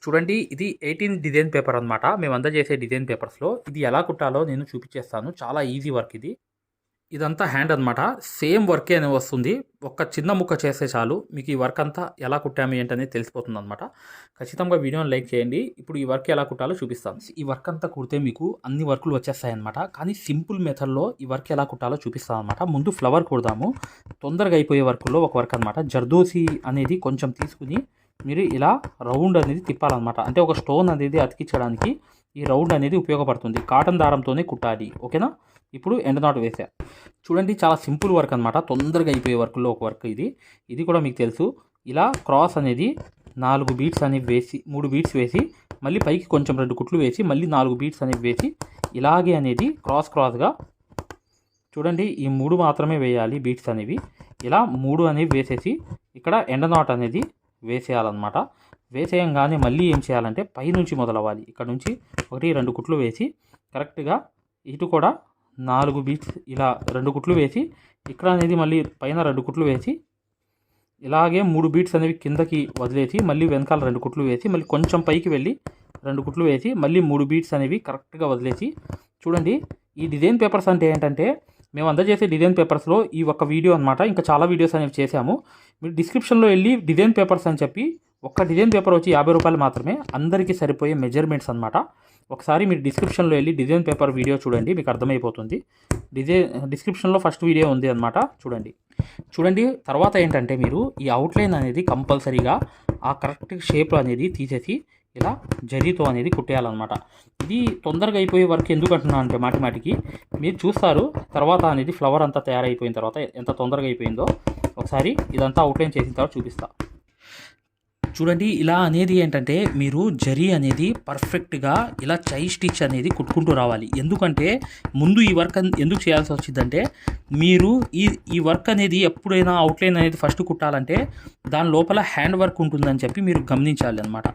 చూడండి, ఇది 18 design paper అనమాట. మేము అందజేసే డిజైన్ పేపర్స్‌లో ఇది ఎలా కుట్టాలో నేను చూపించేస్తాను. చాలా ఈజీ వర్క్ ఇది. ఇదంతా హ్యాండ్ అనమాట. సేమ్ వర్కే అని వస్తుంది. ఒక్క చిన్న ముక్క చేస్తే చాలు మీకు ఈ వర్క్ అంతా ఎలా కుట్టాము ఏంటనేది తెలిసిపోతుందనమాట. ఖచ్చితంగా వీడియోని లైక్ చేయండి. ఇప్పుడు ఈ వర్క్ ఎలా కుట్టాలో చూపిస్తాను. ఈ వర్క్ అంతా కుడితే మీకు అన్ని వర్కులు వచ్చేస్తాయన్నమాట. కానీ సింపుల్ మెథడ్‌లో ఈ వర్క్ ఎలా కుట్టాలో చూపిస్తానన్నమాట. ముందు ఫ్లవర్ కుడదాము. తొందరగా అయిపోయే వర్కుల్లో ఒక వర్క్ అనమాట. జర్దోసి అనేది కొంచెం తీసుకుని మీరు ఇలా రౌండ్ అనేది తిప్పాలన్నమాట. అంటే ఒక స్టోన్ అనేది అతికించడానికి ఈ రౌండ్ అనేది ఉపయోగపడుతుంది. కాటన్ దారంతోనే కుట్టాలి. ఓకేనా? ఇప్పుడు ఎండ్ నాట్ వేసా. చూడండి, చాలా సింపుల్ వర్క్ అనమాట. తొందరగా అయిపోయే వర్క్లో ఒక వర్క్ ఇది. ఇది కూడా మీకు తెలుసు. ఇలా క్రాస్ అనేది 4 బీట్స్ అనేవి వేసి 3 బీట్స్ వేసి మళ్ళీ పైకి కొంచెం 2 కుట్లు వేసి మళ్ళీ 4 బీట్స్ అనేవి వేసి ఇలాగే అనేది క్రాస్గా చూడండి, ఈ 3 మాత్రమే వేయాలి బీట్స్ అనేవి. ఇలా 3 అనేవి వేసేసి ఇక్కడ ఎండ్ నాట్ అనేది వేసేయాలన్నమాట. వేసేయంగానే మళ్ళీ ఏం చేయాలంటే పైనుంచి మొదలవ్వాలి. ఇక్కడ నుంచి 1, 2 కుట్లు వేసి కరెక్ట్గా ఇటు కూడా 4 బీట్స్ ఇలా 2 కుట్లు వేసి ఇక్కడ అనేది మళ్ళీ పైన 2 కుట్లు వేసి ఇలాగే 3 బీట్స్ అనేవి కిందకి వదిలేసి మళ్ళీ వెనకాల 2 కుట్లు వేసి మళ్ళీ కొంచెం పైకి వెళ్ళి 2 కుట్లు వేసి మళ్ళీ 3 బీట్స్ అనేవి కరెక్ట్గా వదిలేసి చూడండి. ఈ డిజైన్ పేపర్స్ అంటే ఏంటంటే మేము అందజేసే డిజైన్ పేపర్స్లో ఈ ఒక్క వీడియో అనమాట. ఇంకా చాలా వీడియోస్ అనేవి చేశాము. మీరు డిస్క్రిప్షన్లో వెళ్ళి డిజైన్ పేపర్స్ అని చెప్పి ఒక్క డిజైన్ పేపర్ వచ్చి 50 రూపాయలు మాత్రమే. అందరికీ సరిపోయే మెజర్మెంట్స్ అనమాట. ఒకసారి మీరు డిస్క్రిప్షన్లో వెళ్ళి డిజైన్ పేపర్ వీడియో చూడండి, మీకు అర్థమైపోతుంది. డిస్క్రిప్షన్లో ఫస్ట్ వీడియో ఉంది అనమాట. చూడండి. తర్వాత ఏంటంటే మీరు ఈ అవుట్లైన్ అనేది కంపల్సరీగా ఆ కరెక్ట్ షేప్ అనేది తీసేసి ఇలా జరీతో అనేది కుట్టేయాలన్నమాట. ఇది తొందరగా అయిపోయే వర్క్ ఎందుకు అంటున్నా అంటే మాటికి మీరు చూస్తారు తర్వాత అనేది ఫ్లవర్ అంతా తయారైపోయిన తర్వాత ఎంత తొందరగా అయిపోయిందో. ఒకసారి ఇదంతా అవుట్లైన్ చేసిన తర్వాత చూపిస్తా. చూడండి, ఇలా అనేది ఏంటంటే మీరు జరీ అనేది పర్ఫెక్ట్గా ఇలా చై స్టిచ్ అనేది కుట్టుకుంటూ రావాలి. ఎందుకంటే ముందు ఈ వర్క్ ఎందుకు చేయాల్సి వచ్చిందంటే మీరు ఈ వర్క్ అనేది ఎప్పుడైనా అవుట్లైన్ అనేది ఫస్ట్ కుట్టాలంటే దాని లోపల హ్యాండ్ వర్క్ ఉంటుందని చెప్పి మీరు గమనించాలి అనమాట.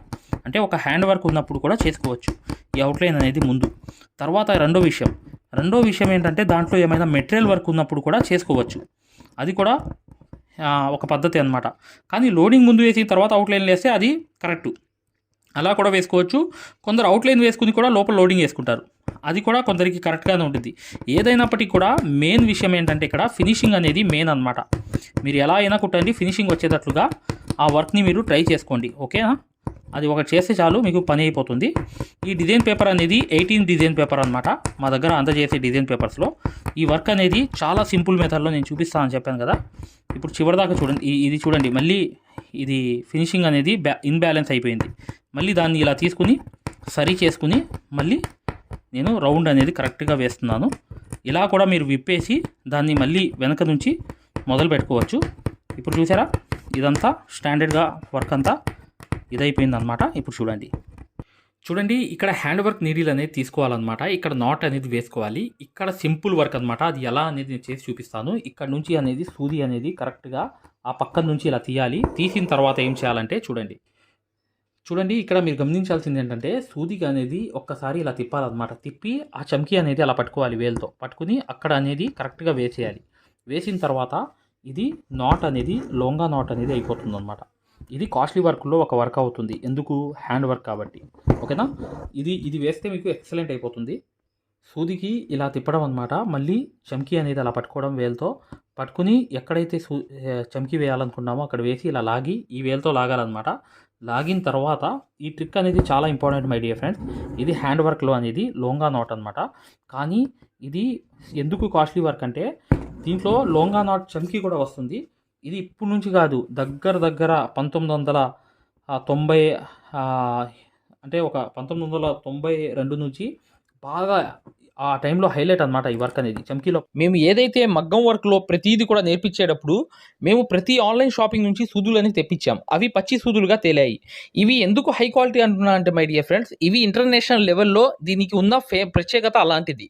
అంటే ఒక హ్యాండ్ వర్క్ ఉన్నప్పుడు కూడా చేసుకోవచ్చు ఈ అవుట్లైన్ అనేది ముందు. తర్వాత రెండో విషయం ఏంటంటే దాంట్లో ఏమైనా మెటీరియల్ వర్క్ ఉన్నప్పుడు కూడా చేసుకోవచ్చు. అది కూడా ఒక పద్ధతి అనమాట. కానీ లోడింగ్ ముందు వేసి తర్వాత అవుట్లైన్ వేస్తే అది కరెక్టు. అలా కూడా వేసుకోవచ్చు. కొందరు అవుట్లైన్ వేసుకుని కూడా లోపల లోడింగ్ వేసుకుంటారు. అది కూడా కొందరికి కరెక్ట్గానే ఉంటుంది. ఏదైనప్పటికీ కూడా మెయిన్ విషయం ఏంటంటే ఇక్కడ ఫినిషింగ్ అనేది మెయిన్ అనమాట. మీరు ఎలా అయినా కుట్టండి, ఫినిషింగ్ వచ్చేటట్లుగా ఆ వర్క్ని మీరు ట్రై చేసుకోండి. ఓకేనా? అది ఒకటి చేస్తే చాలు మీకు పని అయిపోతుంది. ఈ డిజైన్ పేపర్ అనేది 18 డిజైన్ పేపర్ అనమాట. మా దగ్గర అందజేసే డిజైన్ పేపర్స్లో ఈ వర్క్ అనేది చాలా సింపుల్ మెథడ్లో నేను చూపిస్తానని చెప్పాను కదా. ఇప్పుడు చివరిదాకా చూడండి. ఇది చూడండి, మళ్ళీ ఇది ఫినిషింగ్ అనేది ఇన్బ్యాలెన్స్ అయిపోయింది. మళ్ళీ దాన్ని ఇలా తీసుకుని సరి చేసుకుని మళ్ళీ నేను రౌండ్ అనేది కరెక్ట్గా వేస్తున్నాను. ఇలా కూడా మీరు విప్పేసి దాన్ని మళ్ళీ వెనక నుంచి మొదలు పెట్టుకోవచ్చు. ఇప్పుడు చూసారా, ఇదంతా స్టాండర్డ్గా వర్క్ అంతా ఇదైపోయిందనమాట. ఇప్పుడు చూడండి, ఇక్కడ హ్యాండ్ వర్క్ నీడిల్ అనేది తీసుకోవాలన్నమాట. ఇక్కడ నాట్ అనేది వేసుకోవాలి. ఇక్కడ సింపుల్ వర్క్ అనమాట. అది ఎలా అనేది నేను చేసి చూపిస్తాను. ఇక్కడ నుంచి అనేది సూది అనేది కరెక్ట్గా ఆ పక్కన నుంచి ఇలా తీయాలి. తీసిన తర్వాత ఏం చేయాలంటే చూడండి ఇక్కడ మీరు గమనించాల్సింది ఏంటంటే సూదికి అనేది ఒక్కసారి ఇలా తిప్పాలన్నమాట. తిప్పి ఆ చమ్కీ అనేది అలా పట్టుకోవాలి. వేలుతో పట్టుకుని అక్కడ అనేది కరెక్ట్గా వేసేయాలి. వేసిన తర్వాత ఇది నాట్ అనేది లోంగా నాట్ అనేది అయిపోతుంది అనమాట. ఇది కాస్ట్లీ వర్క్లో ఒక వర్క్ అవుతుంది. ఎందుకు? హ్యాండ్ వర్క్ కాబట్టి. ఓకేనా? ఇది వేస్తే మీకు ఎక్సలెంట్ అయిపోతుంది. సూదికి ఇలా తిప్పడం అనమాట. మళ్ళీ చమ్కీ అనేది అలా పట్టుకోవడం, వేలుతో పట్టుకుని ఎక్కడైతే చమ్కీ వేయాలనుకున్నామో అక్కడ వేసి ఇలా లాగి ఈ వేలుతో లాగాలన్నమాట. లాగిన తర్వాత ఈ ట్రిక్ అనేది చాలా ఇంపార్టెంట్ మై డియర్ ఫ్రెండ్స్. ఇది హ్యాండ్ వర్క్లో అనేది లోంగా నాట్ అనమాట. కానీ ఇది ఎందుకు కాస్ట్లీ వర్క్ అంటే దీంట్లో లోంగా నాట్ చమ్కీ కూడా వస్తుంది. ఇది ఇప్పుడు నుంచి కాదు, దగ్గర 1990 అంటే ఒక 1992 నుంచి బాగా ఆ టైంలో హైలైట్ అనమాట ఈ వర్క్ అనేది చమ్కీలో. మేము ఏదైతే మగ్గం వర్క్లో ప్రతిదీ కూడా నేర్పించేటప్పుడు మేము ప్రతి ఆన్లైన్ షాపింగ్ నుంచి సూదులని తెప్పించాం. అవి పచ్చి సూదులుగా తేలాయి. ఇవి ఎందుకు హై క్వాలిటీ అంటున్నా అంటే మై డియర్ ఫ్రెండ్స్, ఇవి ఇంటర్నేషనల్ లెవెల్లో దీనికి ఉన్న ప్రత్యేకత అలాంటిది.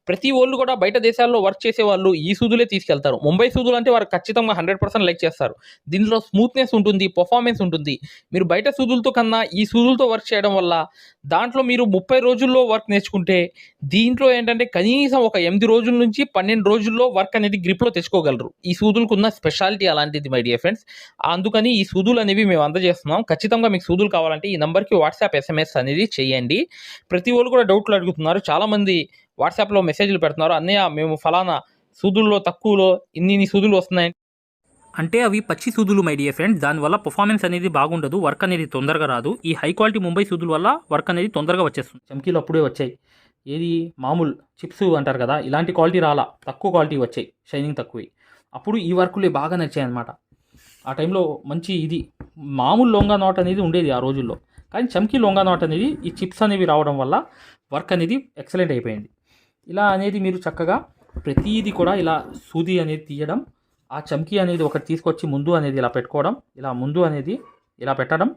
ప్రతి వాళ్ళు కూడా బయట దేశాల్లో వర్క్ చేసే వాళ్ళు ఈ సూదులే తీసుకెళ్తారు. ముంబై సూదులు అంటే వారు ఖచ్చితంగా 100% లైక్ చేస్తారు. దీనిలో స్మూత్నెస్ ఉంటుంది, పర్ఫార్మెన్స్ ఉంటుంది. మీరు బయట సూదులతో కన్నా ఈ సూదులతో వర్క్ చేయడం వల్ల దాంట్లో మీరు 30 రోజుల్లో వర్క్ నేర్చుకుంటే దీంట్లో ఏంటంటే కనీసం ఒక 8 రోజుల నుంచి 12 రోజుల్లో వర్క్ అనేది గ్రిప్‌లో తెచ్చుకోగలరు. ఈ సూదులకున్న స్పెషాలిటీ అలాంటిది మై డియర్ ఫ్రెండ్స్. అందుకని ఈ సూదులు అనేవి మేము అందజేస్తున్నాం. ఖచ్చితంగా మీకు సూదులు కావాలంటే ఈ నంబర్‌కి వాట్సాప్, ఎస్ఎంఎస్ అనేది చేయండి. ప్రతి ఒళ్ళు కూడా డౌట్లు అడుగుతున్నారు. చాలామంది వాట్సాప్‌లో మెసేజ్‌లు పెడుతున్నారు. అన్నయ్య మేము ఫలానా సూదుల్లో తక్కువలో ఇన్ని సూదులు వస్తున్నాయి. అంటే అవి పచ్చి సూదులు మై డియర్ ఫ్రెండ్స్. దానివల్ల పర్ఫార్మెన్స్ అనేది బాగుండదు, వర్క్ అనేది తొందరగా రాదు. ఈ హై క్వాలిటీ ముంబై సూదుల వల్ల వర్క్ అనేది తొందరగా వచ్చేస్తుంది. చమ్కీలు అప్పుడే వచ్చాయి. ఏది మామూలు చిప్స్ అంటారు కదా, ఇలాంటి క్వాలిటీ రాలా, తక్కువ క్వాలిటీ వచ్చాయి, షైనింగ్ తక్కువ. అప్పుడు ఈ వర్కులే బాగా నచ్చాయి అనమాట. ఆ టైంలో మంచి ఇది మామూలు లొంగా నాట్ అనేది ఉండేది ఆ రోజుల్లో, కానీ చమ్కీ లొంగా నాట్ అనేది ఈ చిప్స్ అనేవి రావడం వల్ల వర్క్ అనేది ఎక్సలెంట్ అయిపోయింది. ఇలా అనేది మీరు చక్కగా ప్రతిదీ కూడా ఇలా సూది అనేది తీయడం, ఆ చమ్కీ అనేది ఒకటి తీసుకొచ్చి ముందు అనేది ఇలా పెట్టుకోవడం, ఇలా ముందు అనేది ఇలా పెట్టడం,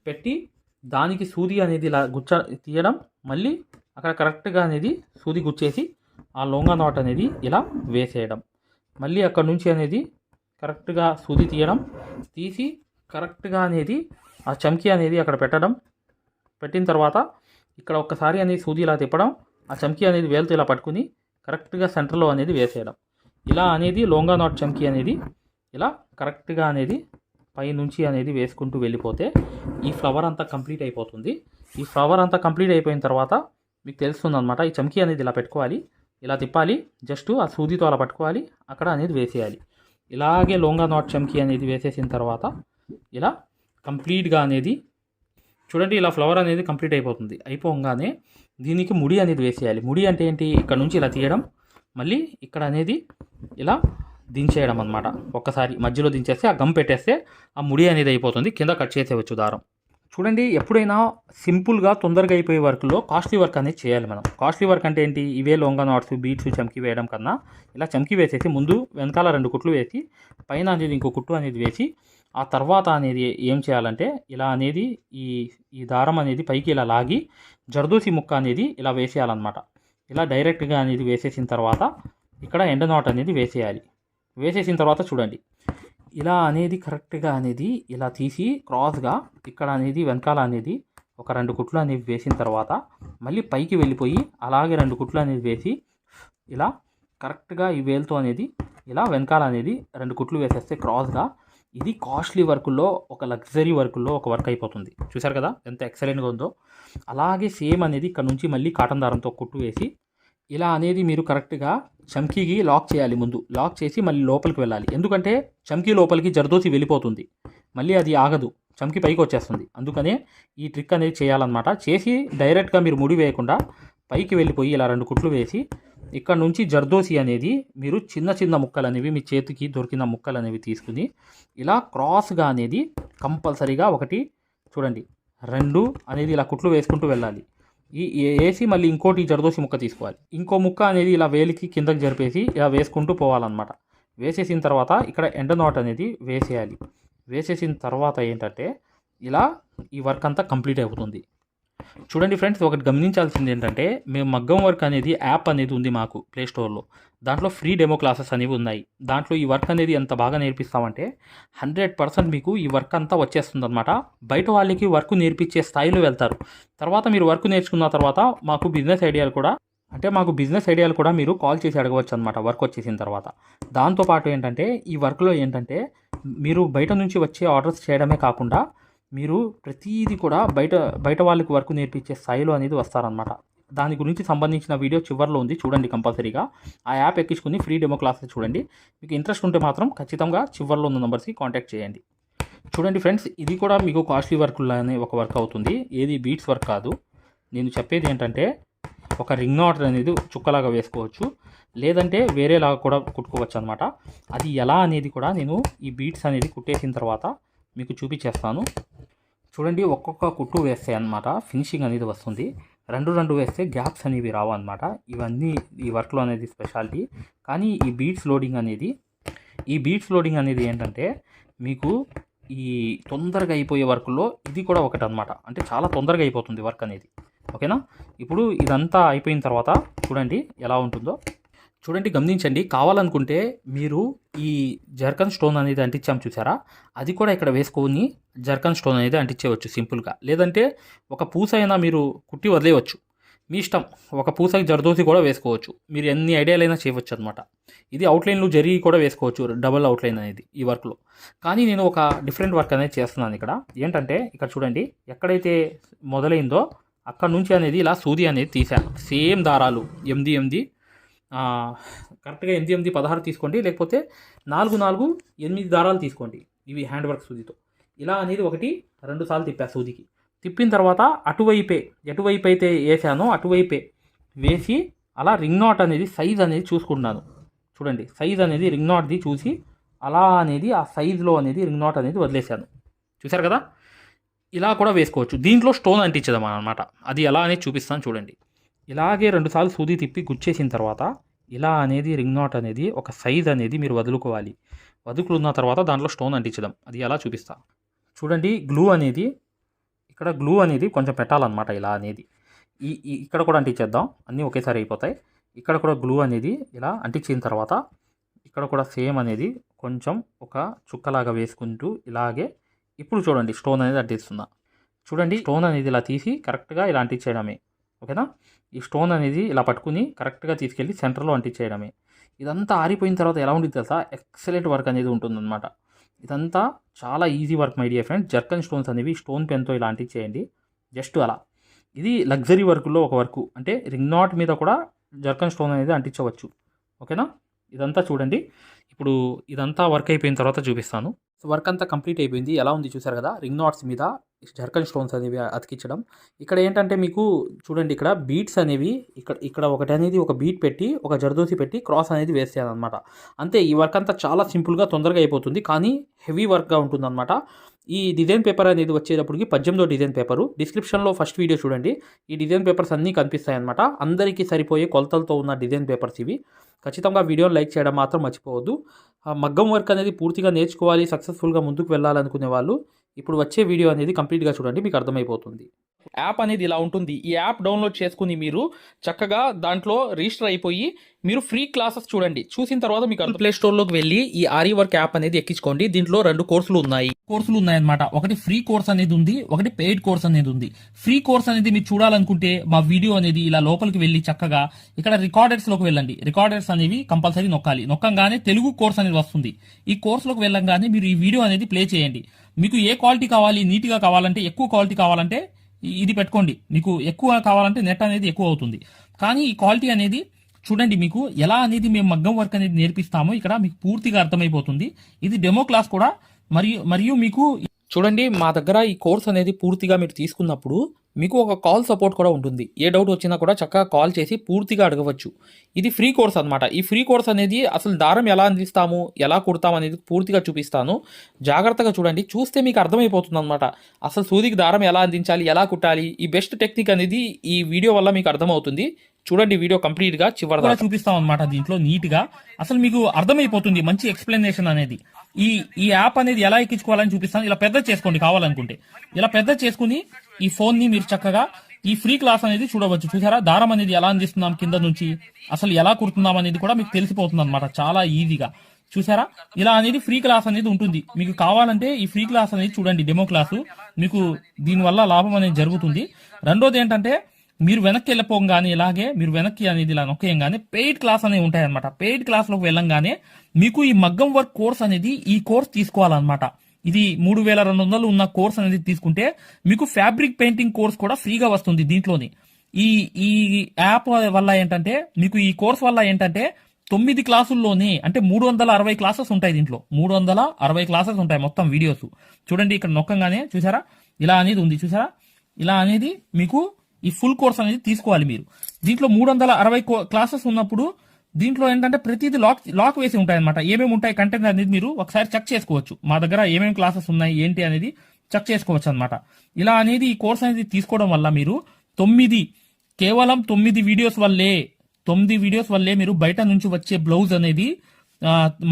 పెట్టి దానికి సూది అనేది ఇలా తీయడం, మళ్ళీ అక్కడ కరెక్ట్గా అనేది సూది గుచ్చేసి ఆ లొంగా నాట్ అనేది ఇలా వేసేయడం, మళ్ళీ అక్కడ నుంచి అనేది కరెక్ట్గా సూది తీయడం, తీసి కరెక్ట్గా అనేది ఆ చమ్కీ అనేది అక్కడ పెట్టడం, పెట్టిన తర్వాత ఇక్కడ ఒక్కసారి అనేది సూది ఇలా తిప్పడం, ఆ చమ్కీ అనేది వేలుతో ఇలా పట్టుకుని కరెక్ట్గా సెంటర్లో అనేది వేసేయడం. ఇలా అనేది లొంగా నాట్ చమ్కీ అనేది ఇలా కరెక్ట్గా అనేది పైనుంచి అనేది వేసుకుంటూ వెళ్ళిపోతే ఈ ఫ్లవర్ అంతా కంప్లీట్ అయిపోతుంది. ఈ ఫ్లవర్ అంతా కంప్లీట్ అయిపోయిన తర్వాత మీకు తెలుస్తుంది అనమాట. ఈ చమ్కీ అనేది ఇలా పెట్టుకోవాలి, ఇలా తిప్పాలి, జస్ట్ ఆ సూదితో అలా పట్టుకోవాలి, అక్కడ అనేది వేసేయాలి. ఇలాగే లొంగా నాట్ చమ్కీ అనేది వేసేసిన తర్వాత ఇలా కంప్లీట్గా అనేది చూడండి, ఇలా ఫ్లవర్ అనేది కంప్లీట్ అయిపోతుంది. అయిపోగానే దీనికి ముడి అనేది వేసేయాలి. ముడి అంటే ఏంటి, ఇక్కడ నుంచి ఇలా తీయడం, మళ్ళీ ఇక్కడ అనేది ఇలా దించేయడం అనమాట. ఒక్కసారి మధ్యలో దించేస్తే ఆ గమ్ పెట్టేస్తే ఆ ముడి అనేది అయిపోతుంది. కింద కట్ చేసేవచ్చు దారం. చూడండి, ఎప్పుడైనా సింపుల్గా తొందరగా అయిపోయే వర్క్లో కాస్ట్లీ వర్క్ అనేది చేయాలి మనం. కాస్ట్లీ వర్క్ అంటే ఏంటి, ఇవే లొంగా నాట్స్, బీట్స్, చమ్కీ వేయడం కన్నా ఇలా చమ్కీ వేసేసి ముందు వెనకాల 2 కుట్లు వేసి పైన అనేది ఇంకో కుట్టు అనేది వేసి ఆ తర్వాత అనేది ఏం చేయాలంటే ఇలా అనేది ఈ దారం అనేది పైకి ఇలా లాగి జర్దోసి ముక్క అనేది ఇలా వేసేయాలన్నమాట. ఇలా డైరెక్ట్గా అనేది వేసేసిన తర్వాత ఇక్కడ ఎండ నాట్ అనేది వేసేయాలి. వేసేసిన తర్వాత చూడండి, ఇలా అనేది కరెక్ట్గా అనేది ఇలా తీసి క్రాస్గా ఇక్కడ అనేది వెనకాల అనేది ఒక 2 కుట్లు అనేవి వేసిన తర్వాత మళ్ళీ పైకి వెళ్ళిపోయి అలాగే 2 కుట్లు అనేది వేసి ఇలా కరెక్ట్గా ఈ వేలుతో అనేది ఇలా వెనకాల అనేది 2 కుట్లు వేసేస్తే క్రాస్గా ఇది కాస్ట్లీ వర్కుల్లో ఒక లగ్జరీ వర్కుల్లో ఒక వర్క్ అయిపోతుంది. చూసారు కదా ఎంత ఎక్సలెంట్గా ఉందో. అలాగే సేమ్ అనేది ఇక్కడ నుంచి మళ్ళీ కాటన్ దారంతో కుట్టు వేసి ఇలా అనేది మీరు కరెక్ట్గా చమ్కీకి లాక్ చేయాలి. ముందు లాక్ చేసి మళ్ళీ లోపలికి వెళ్ళాలి. ఎందుకంటే చమ్కీ లోపలికి జర్దోసి వెళ్ళిపోతుంది, మళ్ళీ అది ఆగదు, చమ్కీ పైకి వచ్చేస్తుంది. అందుకనే ఈ ట్రిక్ అనేది చేయాలన్నమాట. చేసి డైరెక్ట్గా మీరు ముడి వేయకుండా పైకి వెళ్ళిపోయి ఇలా 2 కుట్లు వేసి ఇక్కడ నుంచి జర్దోసి అనేది మీరు చిన్న చిన్న ముక్కలు అనేవి మీ చేతికి దొరికిన ముక్కలు అనేవి తీసుకుని ఇలా క్రాస్గా అనేది కంపల్సరీగా 1 చూడండి 2 అనేది ఇలా కుట్లు వేసుకుంటూ వెళ్ళాలి. ఈ వేసి మళ్ళీ ఇంకోటి జర్దోసి ముక్క తీసుకోవాలి. ఇంకో ముక్క అనేది ఇలా వేలికి కిందకి జరిపేసి ఇలా వేసుకుంటూ పోవాలన్నమాట. వేసేసిన తర్వాత ఇక్కడ ఎండ నాట్ అనేది వేసేయాలి. వేసేసిన తర్వాత ఏంటంటే ఇలా ఈ వర్క్ అంతా కంప్లీట్ అయిపోతుంది. చూడండి ఫ్రెండ్స్, ఒకటి గమనించాల్సింది ఏంటంటే మేము మగ్గం వర్క్ అనేది యాప్ అనేది ఉంది మాకు ప్లే స్టోర్లో. దాంట్లో ఫ్రీ డెమో క్లాసెస్ అనేవి ఉన్నాయి. దాంట్లో ఈ వర్క్ అనేది ఎంత బాగా నేర్పిస్తామంటే 100% మీకు ఈ వర్క్ అంతా వచ్చేస్తుంది అనమాట. బయట వాళ్ళకి వర్క్ నేర్పించే స్థాయిలో వెళ్తారు. తర్వాత మీరు వర్క్ నేర్చుకున్న తర్వాత మాకు బిజినెస్ ఐడియాలు కూడా మీరు కాల్ చేసి అడగవచ్చు అనమాట వర్క్ వచ్చేసిన తర్వాత. దాంతోపాటు ఏంటంటే ఈ వర్క్లో ఏంటంటే మీరు బయట నుంచి వచ్చే ఆర్డర్స్ చేయడమే కాకుండా మీరు ప్రతిదీ కూడా బయట వాళ్ళకి వర్క్ నేర్పించే స్థాయిలో అనేది వస్తారనమాట. దాని గురించి సంబంధించిన వీడియో చివరిలో ఉంది, చూడండి కంపల్సరీగా. ఆ యాప్ ఎక్కించుకుని ఫ్రీ డెమో క్లాసెస్ చూడండి. మీకు ఇంట్రెస్ట్ ఉంటే మాత్రం ఖచ్చితంగా చివరిలో ఉన్న నెంబర్స్కి కాంటాక్ట్ చేయండి. చూడండి ఫ్రెండ్స్, ఇది కూడా మీకు కాస్ట్లీ వర్క్లానే ఒక వర్క్ అవుతుంది. ఏది బీట్స్ వర్క్ కాదు. నేను చెప్పేది ఏంటంటే ఒక రింగ్ నాట్ అనేది చుక్కలాగా వేసుకోవచ్చు, లేదంటే వేరేలాగా కూడా కుట్టుకోవచ్చు అనమాట. అది ఎలా అనేది కూడా నేను ఈ బీట్స్ అనేది కుట్టేసిన తర్వాత మీకు చూపించేస్తాను. చూడండి, ఒక్కొక్క కుట్టు వేస్తే అనమాట ఫినిషింగ్ అనేది వస్తుంది. 2 వేస్తే గ్యాప్స్ అనేవి రావు అనమాట. ఇవన్నీ ఈ వర్క్లో అనేది స్పెషాలిటీ. కానీ ఈ బీట్స్ లోడింగ్ అనేది ఏంటంటే మీకు ఈ తొందరగా అయిపోయే వర్క్లో ఇది కూడా ఒకటి అనమాట. అంటే చాలా తొందరగా అయిపోతుంది వర్క్ అనేది. ఓకేనా? ఇప్పుడు ఇదంతా అయిపోయిన తర్వాత చూడండి ఎలా ఉంటుందో. చూడండి, గమనించండి. కావాలనుకుంటే మీరు ఈ జర్కన్ స్టోన్ అనేది అంటించాం చూసారా, అది కూడా ఇక్కడ వేసుకొని జర్కన్ స్టోన్ అనేది అంటించేయవచ్చు సింపుల్గా. లేదంటే ఒక పూస అయినా మీరు కుట్టి వదిలేయవచ్చు. మీ ఇష్టం. ఒక పూసకి జర్దోసి కూడా వేసుకోవచ్చు. మీరు ఎన్ని ఐడియాలైనా చేయవచ్చు అనమాట. ఇది అవుట్లైన్లు జరీ కూడా వేసుకోవచ్చు, డబుల్ అవుట్లైన్ అనేది ఈ వర్క్లో. కానీ నేను ఒక డిఫరెంట్ వర్క్ అనేది చేస్తున్నాను ఇక్కడ. ఏంటంటే ఇక్కడ చూడండి, ఎక్కడైతే మొదలైందో అక్కడ నుంచి అనేది ఇలా సూది అనేది తీసా. సేమ్ దారాలు 8, 8 కరెక్ట్గా 8, 8, 16 తీసుకోండి, లేకపోతే 4, 4, 8 దారాలు తీసుకోండి. ఇవి హ్యాండ్ వర్క్ సూదితో ఇలా అనేది 1, 2 సార్లు తిప్పా సూదికి. తిప్పిన తర్వాత ఎటువైపు అయితే వేసానో అటువైపే వేసి అలా రింగ్ నాట్ అనేది సైజ్ అనేది చూసుకుంటున్నాను. చూడండి, సైజ్ అనేది రింగ్ నాట్ది చూసి అలా అనేది ఆ సైజులో అనేది రింగ్ నాట్ అనేది వదిలేశాను. చూశారు కదా, ఇలా కూడా వేసుకోవచ్చు. దీంట్లో స్టోన్ అంటించదాం అనమాట. అది ఎలా అనేది చూపిస్తాను చూడండి. ఇలాగే 2 సార్లు సూది తిప్పి గుచ్చేసిన తర్వాత ఇలా అనేది రింగ్ నాట్ అనేది ఒక సైజ్ అనేది మీరు వదులుకోవాలి. వదులుకున్న తర్వాత దాంట్లో స్టోన్ అంటించడం, అది ఎలా చూపిస్తా చూడండి. ఇక్కడ గ్లూ అనేది కొంచెం పెట్టాలన్నమాట. ఇలా అనేది ఇక్కడ కూడా అంటించేద్దాం, అన్నీ ఒకేసారి అయిపోతాయి. ఇక్కడ కూడా గ్లూ అనేది ఇలా అంటించిన తర్వాత ఇక్కడ కూడా సేమ్ అనేది కొంచెం ఒక చుక్కలాగా వేసుకుంటూ ఇలాగే ఇప్పుడు చూడండి స్టోన్ అనేది అంటిస్తున్నా. చూడండి, స్టోన్ అనేది ఇలా తీసి కరెక్ట్గా ఇలా అంటించేయడమే. ఓకేనా, ఈ స్టోన్ అనేది ఇలా పట్టుకుని కరెక్ట్గా తీసుకెళ్ళి సెంటర్లో అంటించేయడమే. ఇదంతా ఆరిపోయిన తర్వాత ఎలా ఉంటుంది తెలుసా, ఎక్సలెంట్ వర్క్ అనేది ఉంటుందన్నమాట. ఇదంతా చాలా easy work my dear friends. Zircon stones అనేవి స్టోన్ పెన్తో ఇలా అంటించేయండి, జస్ట్ అలా. ఇది లగ్జరీ వర్క్లో ఒక వర్క్. అంటే రింగ్ నాట్ మీద కూడా జర్కన్ స్టోన్ అనేది అంటించవచ్చు. ఓకేనా, ఇదంతా చూడండి. ఇప్పుడు ఇదంతా వర్క్ అయిపోయిన తర్వాత చూపిస్తాను. వర్క్ అంతా కంప్లీట్ అయిపోయింది. ఎలా ఉంది చూసారు కదా, రింగ్ నాట్స్ మీద జర్కన్ స్టోన్స్ అనేవి అతికించడం. ఇక్కడ ఏంటంటే మీకు చూడండి, ఇక్కడ బీట్స్ అనేవి ఇక్కడ ఒకటి అనేది ఒక బీట్ పెట్టి ఒక జర్దోసి పెట్టి క్రాస్ అనేది వేస్తాను అనమాట. అంతే, ఈ వర్క్ అంతా చాలా సింపుల్గా తొందరగా అయిపోతుంది, కానీ హెవీ వర్క్గా ఉంటుందన్నమాట. ఈ డిజైన్ పేపర్ అనేది వచ్చేటప్పటికి 18వ డిజైన్ పేపరు. డిస్క్రిప్షన్లో ఫస్ట్ వీడియో చూడండి, ఈ డిజైన్ పేపర్స్ అన్నీ కనిపిస్తాయి అనమాట. అందరికీ సరిపోయే కొలతలతో ఉన్న డిజైన్ పేపర్స్ ఇవి. ఖచ్చితంగా వీడియోని లైక్ చేయడం మాత్రం మర్చిపోవద్దు. మగ్గం వర్క్ అనేది పూర్తిగా నేర్చుకోవాలి, సక్సెస్ఫుల్గా ముందుకు వెళ్ళాలనుకునే వాళ్ళు ఇప్పుడు వచ్చే వీడియో అనేది కంప్లీట్గా చూడండి, మీకు అర్థమైపోతుంది. యాప్ అనేది ఇలా ఉంటుంది. ఈ యాప్ డౌన్లోడ్ చేసుకుని మీరు చక్కగా దాంట్లో రిజిస్టర్ అయిపోయి మీరు ఫ్రీ క్లాసెస్ చూడండి. చూసిన తర్వాత మీకు ప్లే స్టోర్లోకి వెళ్ళి ఈ ఆరి వర్క్ యాప్ అనేది ఎక్కించుకోండి. దీంట్లో 2 కోర్సులు ఉన్నాయన్నమాట. ఒకటి ఫ్రీ కోర్స్ అనేది ఉంది, ఒకటి పెయిడ్ కోర్స్ అనేది ఉంది. ఫ్రీ కోర్స్ అనేది మీరు చూడాలనుకుంటే మా వీడియో అనేది ఇలా లోపలికి వెళ్ళి చక్కగా ఇక్కడ రికార్డర్స్ లోకి వెళ్ళండి. రికార్డర్స్ అనేవి కంపల్సరీ నొక్కంగానే తెలుగు కోర్స్ అనేది వస్తుంది. ఈ కోర్సులోకి వెళ్ళంగానే మీరు ఈ వీడియో అనేది ప్లే చేయండి. మీకు ఏ క్వాలిటీ కావాలి, నీట్గా కావాలంటే, ఎక్కువ క్వాలిటీ కావాలంటే ఇది పెట్టుకోండి. మీకు ఎక్కువ కావాలంటే నెట్ అనేది ఎక్కువ అవుతుంది. కానీ ఈ క్వాలిటీ అనేది చూడండి, మీకు ఎలా అనేది మేము మగ్గం వర్క్ అనేది నేర్పిస్తామో ఇక్కడ మీకు పూర్తిగా అర్థమైపోతుంది. ఇది డెమో క్లాస్ కూడా. మరియు మీకు చూడండి, మా దగ్గర ఈ కోర్స్ అనేది పూర్తిగా మీరు తీసుకున్నప్పుడు మీకు ఒక కాల్ సపోర్ట్ కూడా ఉంటుంది. ఏ డౌట్ వచ్చినా కూడా చక్కగా కాల్ చేసి పూర్తిగా అడగవచ్చు. ఇది ఫ్రీ కోర్స్ అనమాట. ఈ ఫ్రీ కోర్స్ అనేది అసలు దారం ఎలా అందిస్తాము, ఎలా కుడతాము అనేది పూర్తిగా చూపిస్తాను. జాగ్రత్తగా చూడండి, చూస్తే మీకు అర్థమైపోతుంది అనమాట. అసలు సూదికి దారం ఎలా అందించాలి, ఎలా కుట్టాలి, ఈ బెస్ట్ టెక్నిక్ అనేది ఈ వీడియో వల్ల మీకు అర్థమవుతుంది. చూడండి, వీడియో కంప్లీట్ గా చివరిగా చూపిస్తాం అనమాట. దీంట్లో నీట్ గా అసలు మీకు అర్థమైపోతుంది, మంచి ఎక్స్ప్లెనేషన్ అనేది. ఈ యాప్ అనేది ఎలా ఎక్కించుకోవాలని చూపిస్తాను. ఇలా పెద్ద చేసుకోండి కావాలనుకుంటే. ఇలా పెద్ద చేసుకుని ఈ ఫోన్ ని మీరు చక్కగా ఈ ఫ్రీ క్లాస్ అనేది చూడవచ్చు. చూసారా, దారం అనేది ఎలా అందిస్తున్నాం కింద నుంచి, అసలు ఎలా కుడుతున్నాం అనేది కూడా మీకు తెలిసిపోతుంది అనమాట, చాలా ఈజీగా. చూసారా, ఇలా అనేది ఫ్రీ క్లాస్ అనేది ఉంటుంది. మీకు కావాలంటే ఈ ఫ్రీ క్లాస్ అనేది చూడండి, డెమో క్లాసు. మీకు దీనివల్ల లాభం అనేది జరుగుతుంది. రెండోది ఏంటంటే, మీరు వెనక్కి వెళ్ళిపోగానే ఇలాగే మీరు వెనక్కి అనేది ఇలా నొక్కేయంగానే పెయిడ్ క్లాస్ అనేవి ఉంటాయన్నమాట. పెయిడ్ క్లాస్లోకి వెళ్ళంగానే మీకు ఈ మగ్గం వర్క్ కోర్స్ అనేది ఈ కోర్స్ తీసుకోవాలన్నమాట. ఇది 3200 ఉన్న కోర్స్ అనేది తీసుకుంటే మీకు ఫ్యాబ్రిక్ పెయింటింగ్ కోర్స్ కూడా ఫ్రీగా వస్తుంది దీంట్లోని. ఈ యాప్ వల్ల ఏంటంటే, మీకు ఈ కోర్స్ వల్ల ఏంటంటే 9 క్లాసుల్లోనే అంటే 360 క్లాసెస్ ఉంటాయి. దీంట్లో 360 క్లాసెస్ ఉంటాయి మొత్తం వీడియోస్. చూడండి, ఇక్కడ నొక్కంగానే చూసారా ఇలా అనేది ఉంది. చూసారా, ఇలా అనేది మీకు ఈ ఫుల్ కోర్స్ అనేది తీసుకోవాలి మీరు. దీంట్లో 360 క్లాసెస్ ఉన్నప్పుడు దీంట్లో ఏంటంటే ప్రతిదీ లాక్ వేసి ఉంటాయి అనమాట. ఏమేమి ఉంటాయి కంటెంట్ అనేది మీరు ఒకసారి చెక్ చేసుకోవచ్చు. మా దగ్గర ఏమేమి క్లాసెస్ ఉన్నాయి ఏంటి అనేది చెక్ చేసుకోవచ్చు అనమాట. ఇలా అనేది ఈ కోర్స్ అనేది తీసుకోవడం వల్ల మీరు కేవలం 9 వీడియోస్ వల్లే మీరు బయట నుంచి వచ్చే బ్లౌజ్ అనేది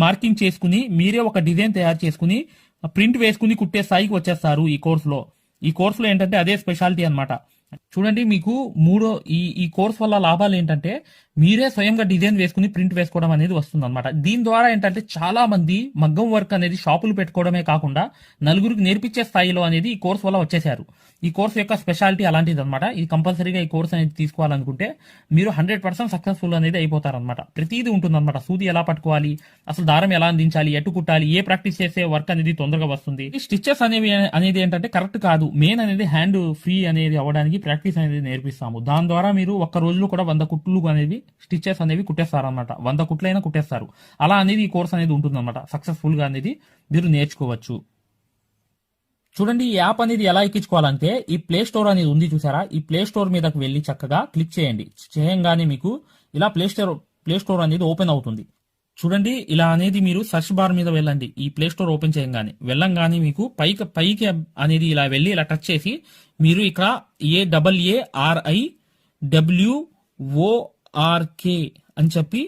మార్కింగ్ చేసుకుని మీరే ఒక డిజైన్ తయారు చేసుకుని ప్రింట్ వేసుకుని కుట్టే స్థాయికి వచ్చేస్తారు ఈ కోర్సులో. ఈ కోర్సులో ఏంటంటే అదే స్పెషాలిటీ అనమాట. చూడండి మీకు ఈ కోర్స్ వల్ల లాభాలు ఏంటంటే మీరే స్వయంగా డిజైన్ వేసుకుని ప్రింట్ వేసుకోవడం అనేది వస్తుంది అనమాట. దీని ద్వారా ఏంటంటే చాలా మంది మగ్గం వర్క్ అనేది షాపులు పెట్టుకోవడమే కాకుండా నలుగురికి నేర్పించే స్థాయిలో అనేది ఈ కోర్స్ వల్ల వచ్చేసారు. ఈ కోర్స్ యొక్క స్పెషాలిటీ అలాంటిది అనమాట. ఇది కంపల్సరీగా ఈ కోర్స్ అనేది తీసుకోవాలనుకుంటే మీరు 100% సక్సెస్ఫుల్ అనేది అయిపోతారనమాట. ప్రతిదీ ఉంటుందన్నమాట. సూది ఎలా పట్టుకోవాలి, అసలు దారం ఎలా అందించాలి, ఎటు కుట్టాలి, ఏ ప్రాక్టీస్ చేస్తే వర్క్ అనేది తొందరగా వస్తుంది. ఈ స్టిచెస్ అనేది ఏంటంటే కరెక్ట్ కాదు. మెయిన్ అనేది హ్యాండ్ ఫ్రీ అనేది అవ్వడానికి ప్రాక్టీస్ అనేది నేర్పిస్తాము. దాని ద్వారా మీరు ఒక్క రోజులో కూడా 100 కుట్లు అనేవి స్టిచెస్ అనేవి కుట్టేస్తారనమాట. 100 కుట్లైనా కుట్టేస్తారు. అలా అనేది ఈ కోర్స్ అనేది ఉంటుందన్నమాట. సక్సెస్ఫుల్ గా అనేది మీరు నేర్చుకోవచ్చు. చూడండి ఈ యాప్ అనేది ఎలా ఎక్కించుకోవాలంటే ఈ ప్లే స్టోర్ అనేది ఉంది చూసారా, ఈ ప్లే స్టోర్ మీదకి వెళ్ళి చక్కగా క్లిక్ చేయండి. చేయంగానే మీకు ఇలా ప్లే స్టోర్ అనేది ఓపెన్ అవుతుంది. చూడండి ఇలా అనేది మీరు సెర్చ్ బార్ మీద వెళ్ళండి. ఈ ప్లే స్టోర్ ఓపెన్ చేయంగానే వెళ్ళంగానే మీకు పైకి అనేది ఇలా వెళ్ళి ఇలా టచ్ చేసి మీరు ఇక్కడ AARIWORK అని చెప్పి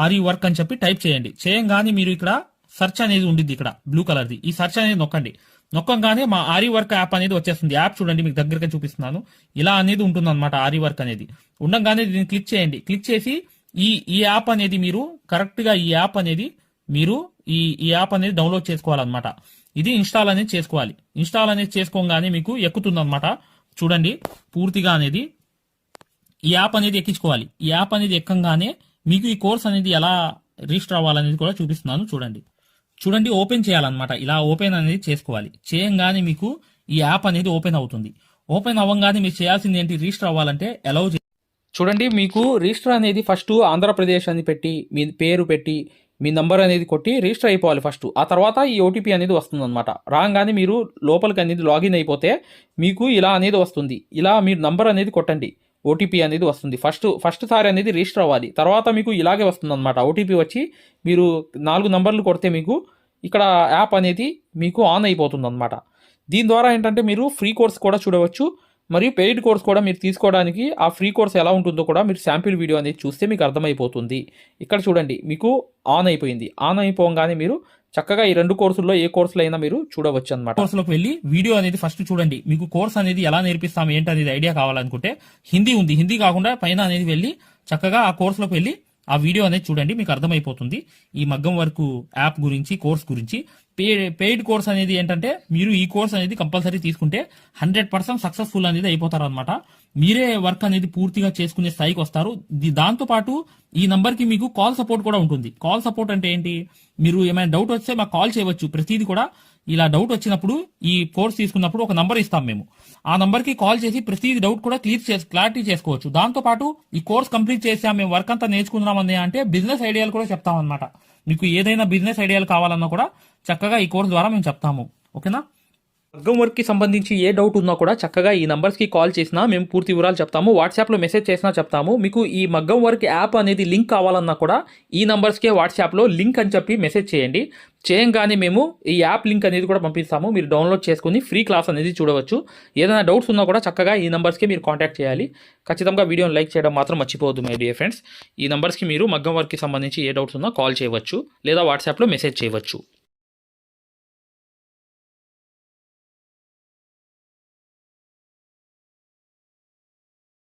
ఆరి వర్క్ అని చెప్పి టైప్ చేయండి. చేయంగానే మీరు ఇక్కడ సెర్చ్ అనేది ఉండిద్ది, ఇక్కడ బ్లూ కలర్ది. ఈ సెర్చ్ అనేది నొక్కండి. నొక్కంగానే మా ఆరి వర్క్ యాప్ అనేది వచ్చేస్తుంది. యాప్ చూడండి మీకు దగ్గరగా చూపిస్తున్నాను. ఇలా అనేది ఉంటుంది అనమాట. ఆరి వర్క్ అనేది ఉండగానే దీన్ని క్లిక్ చేయండి. క్లిక్ చేసి ఈ యాప్ అనేది మీరు కరెక్ట్ గా ఈ యాప్ అనేది డౌన్లోడ్ చేసుకోవాలన్నమాట. ఇది ఇన్స్టాల్ అనేది చేసుకోవాలి. ఇన్స్టాల్ అనేది చేసుకోగానే మీకు ఎక్కుతుంది అనమాట. చూడండి పూర్తిగా అనేది ఈ యాప్ అనేది ఎక్కించుకోవాలి. ఈ యాప్ అనేది ఎక్కంగానే మీకు ఈ కోర్స్ అనేది ఎలా రిజిస్టర్ అవ్వాలనేది కూడా చూపిస్తున్నాను. చూడండి ఓపెన్ చేయాలన్నమాట. ఇలా ఓపెన్ అనేది చేసుకోవాలి. చేయంగానే మీకు ఈ యాప్ అనేది ఓపెన్ అవుతుంది. ఓపెన్ అవ్వగానే మీరు చేయాల్సింది ఏంటి, రిజిస్టర్ అవ్వాలంటే అలౌ. చూడండి మీకు రిజిస్టర్ అనేది ఫస్ట్ ఆంధ్రప్రదేశ్ అని పెట్టి మీ పేరు పెట్టి మీ నంబర్ అనేది కొట్టి రిజిస్టర్ అయిపోవాలి ఫస్ట్. ఆ తర్వాత ఈ ఓటీపీ అనేది వస్తుంది అనమాట. రాగానే మీరు లోపలికి అనేది లాగిన్ అయిపోతే మీకు ఇలా అనేది వస్తుంది. ఇలా మీరు నంబర్ అనేది కొట్టండి, ఓటీపీ అనేది వస్తుంది. ఫస్ట్ సారి అనేది రిజిస్టర్ అవ్వాలి. తర్వాత మీకు ఇలాగే వస్తుంది అనమాట. ఓటీపీ వచ్చి మీరు 4 నంబర్లు కొడితే మీకు ఇక్కడ యాప్ అనేది మీకు ఆన్ అయిపోతుంది అనమాట. దీని ద్వారా ఏంటంటే మీరు ఫ్రీ కోర్స్ కూడా చూడవచ్చు, మరియు పెయిడ్ కోర్స్ కూడా మీరు తీసుకోవడానికి ఆ ఫ్రీ కోర్స్ ఎలా ఉంటుందో కూడా మీరు శాంపిల్ వీడియో అనేది చూస్తే మీకు అర్థమైపోతుంది. ఇక్కడ చూడండి మీకు ఆన్ అయిపోయింది. ఆన్ అయిపోగానే మీరు చక్కగా ఈ 2 కోర్సుల్లో ఏ కోర్సులో అయినా మీరు చూడవచ్చు అనమాట. కోర్సులోకి వెళ్ళి వీడియో అనేది ఫస్ట్ చూడండి. మీకు కోర్స్ అనేది ఎలా నేర్పిస్తాం ఏంటి అనేది ఐడియా కావాలనుకుంటే హిందీ ఉంది, హిందీ కాకుండా పైన అనేది వెళ్ళి చక్కగా ఆ కోర్సులోకి వెళ్ళి ఆ వీడియో అనేది చూడండి. మీకు అర్థమైపోతుంది ఈ మగ్గం వర్క్ యాప్ గురించి, కోర్స్ గురించి. పెయిడ్ కోర్స్ అనేది ఏంటంటే మీరు ఈ కోర్స్ అనేది కంపల్సరీ తీసుకుంటే 100% సక్సెస్ఫుల్ అనేది అయిపోతారు అనమాట. మీరే వర్క్ అనేది పూర్తిగా చేసుకునే స్థాయికి వస్తారు. దాంతో పాటు ఈ నంబర్ కి మీకు కాల్ సపోర్ట్ కూడా ఉంటుంది. కాల్ సపోర్ట్ అంటే ఏంటి, మీరు ఏమైనా డౌట్ వస్తే మాకు కాల్ చేయవచ్చు. ప్రతిదీ కూడా ఇలా డౌట్ వచ్చినప్పుడు ఈ కోర్స్ తీసుకున్నప్పుడు ఒక నంబర్ ఇస్తాం మేము. ఆ నంబర్ కి కాల్ చేసి ప్రతి డౌట్ కూడా క్లారిటీ చేసుకోవచ్చు. దాంతో పాటు ఈ కోర్స్ కంప్లీట్ చేసాం, మేము వర్క్ అంతా నేర్చుకున్నామని అంటే బిజినెస్ ఐడియాలు కూడా చెప్తాం అనమాట. మీకు ఏదైనా బిజినెస్ ఐడియాలు కావాలన్నా కూడా చక్కగా ఈ కోర్స్ ద్వారా మేము చెప్తాము. ఓకేనా. మగ్గం వర్క్ కి సంబంధించి ఏ డౌట్ ఉన్నా కూడా చక్కగా ఈ నంబర్స్ కి కాల్ చేసినా మేము పూర్తి వివరాలు చెప్తాము. వాట్సాప్ లో మెసేజ్ చేసినా చెప్తాము. మీకు ఈ మగ్గం వర్క్ యాప్ అనేది లింక్ కావాలన్నా కూడా ఈ నంబర్స్ కే వాట్సాప్ లో లింక్ అని చెప్పి మెసేజ్ చేయండి. చేయంగానే మేము ఈ యాప్ లింక్ అనేది కూడా పంపిస్తాము. మీరు డౌన్లోడ్ చేసుకుని ఫ్రీ క్లాస్ అనేది చూడవచ్చు. ఏదైనా డౌట్స్ ఉన్నా కూడా చక్కగా ఈ నంబర్స్కి మీరు కాంటాక్ట్ చేయాలి. ఖచ్చితంగా వీడియోని లైక్ చేయడం మాత్రం మర్చిపోవద్దు మై డియర్ ఫ్రెండ్స్. ఈ నంబర్స్కి మీరు మగ్గం వర్క్కి సంబంధించి ఏ డౌట్స్ ఉన్నా కాల్ చేయవచ్చు లేదా వాట్సాప్లో మెసేజ్ చేయవచ్చు.